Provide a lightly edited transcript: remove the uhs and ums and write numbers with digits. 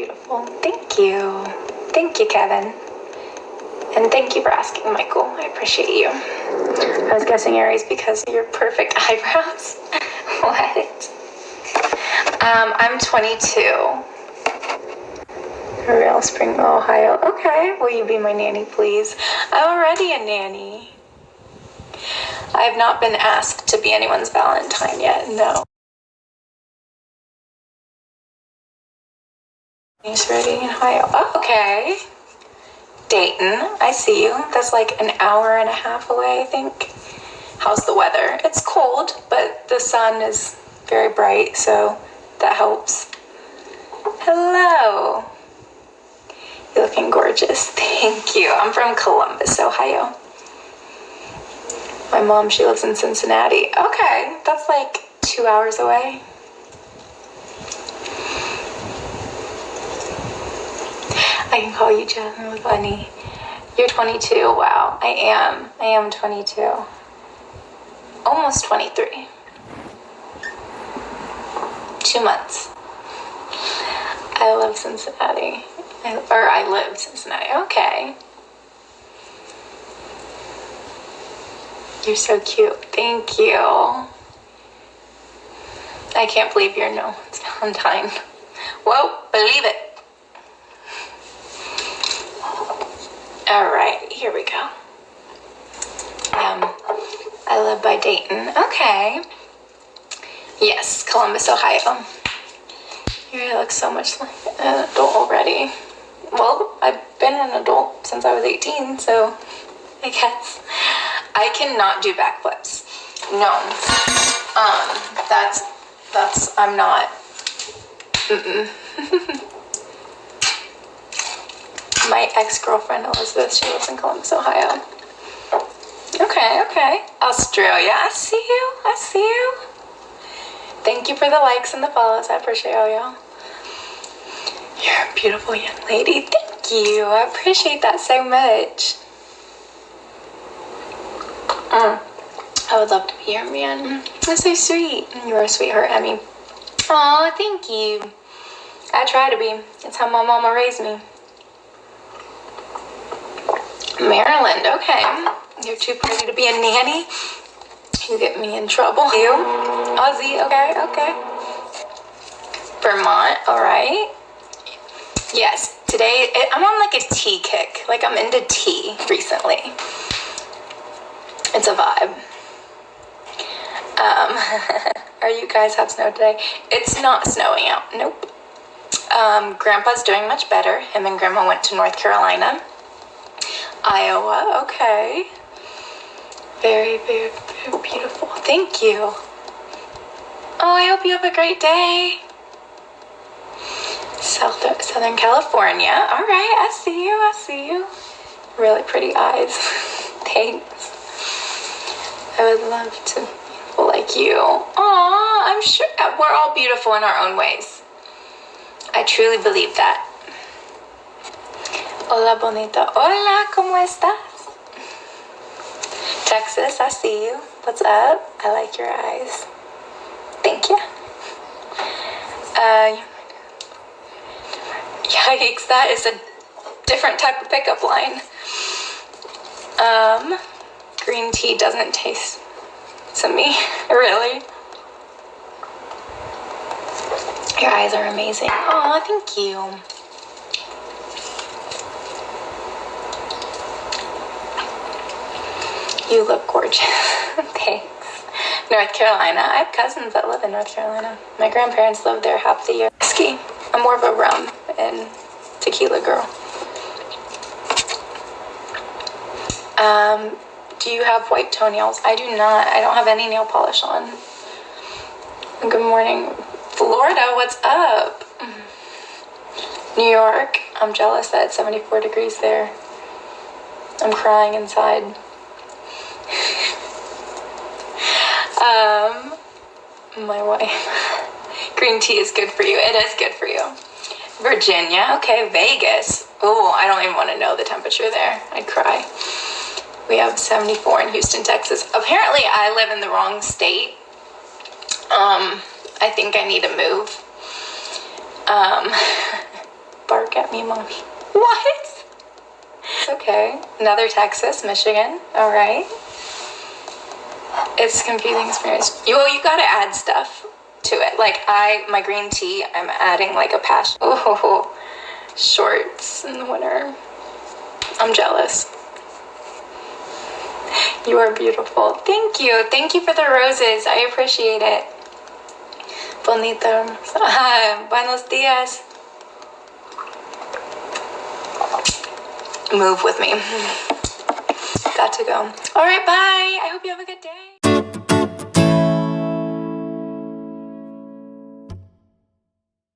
beautiful. Thank you. Thank you, Kevin. And thank you for asking, Michael. I appreciate you. I was guessing Aries because of your perfect eyebrows. What? I'm 22. Real Spring, Ohio. Okay. Will you be my nanny, please? I'm already a nanny. I have not been asked to be anyone's Valentine yet. No. He's ready in Ohio. Oh, okay. Dayton. I see you. That's like an hour and a half away, I think. How's the weather? It's cold, but the sun is very bright, so that helps. Hello. You're looking gorgeous. Thank you. I'm from Columbus, Ohio. My mom, she lives in Cincinnati. Okay, that's like 2 hours away. I can call you Jasmine with Bunny. You're 22. Wow, I am 22. Almost 23. 2 months. I love Cincinnati. I live Cincinnati. Okay. You're so cute. Thank you. I can't believe you're no. It's Valentine. Whoa, believe it. All right, here we go. I live by Dayton. Okay. Yes, Columbus, Ohio. Your hair looks so much like an adult already. Well, I've been an adult since I was 18, so I guess. I cannot do backflips. No. I'm not. My ex-girlfriend, Elizabeth, she lives in Columbus, Ohio. Okay. Australia, I see you. Thank you for the likes and the follows. I appreciate all y'all. You're a beautiful young lady. Thank you. I appreciate that so much. I would love to be your man. That's so sweet. You're a sweetheart, Emmy. Aw, thank you. I try to be. It's how my mama raised me. Maryland, okay. You're too pretty to be a nanny. You get me in trouble. You? Aussie, okay. Vermont, all right. Yes, today I'm on like a tea kick. Like I'm into tea recently. It's a vibe. Are you guys have snow today? It's not snowing out. Nope. Grandpa's doing much better. Him and Grandma went to North Carolina. Iowa, okay. Very, very, very beautiful. Thank you. Oh, I hope you have a great day. Southern California. All right, I see you. Really pretty eyes. Thanks. I would love to be beautiful like you. Aw, I'm sure we're all beautiful in our own ways. I truly believe that. Hola, bonita. Hola, ¿cómo estás? Texas, I see you. What's up? I like your eyes. Thank you. Yikes, that is a different type of pickup line. Green tea doesn't taste to me, really. Your eyes are amazing. Aw, thank you. You look gorgeous. Thanks. North Carolina. I have cousins that live in North Carolina. My grandparents lived there half the year. Whiskey. I'm more of a rum and tequila girl. Do you have white toenails? I do not. I don't have any nail polish on. Good morning. Florida, what's up? New York. I'm jealous that it's 74 degrees there. I'm crying inside. My wife. Green tea is good for you. It is good for you. Virginia. Okay, Vegas. Oh, I don't even want to know the temperature there. I'd cry. We have 74 in Houston, Texas. Apparently, I live in the wrong state. I think I need to move. look at me, mommy. What? It's okay. Another Texas, Michigan. All right. It's a confusing experience. You gotta add stuff to it. Like my green tea, I'm adding like a passion. Oh, shorts in the winter. I'm jealous. You are beautiful. Thank you. Thank you for the roses. I appreciate it. Bonito. Buenos dias. Move with me. Got to go. All right, bye. I hope you have a good day.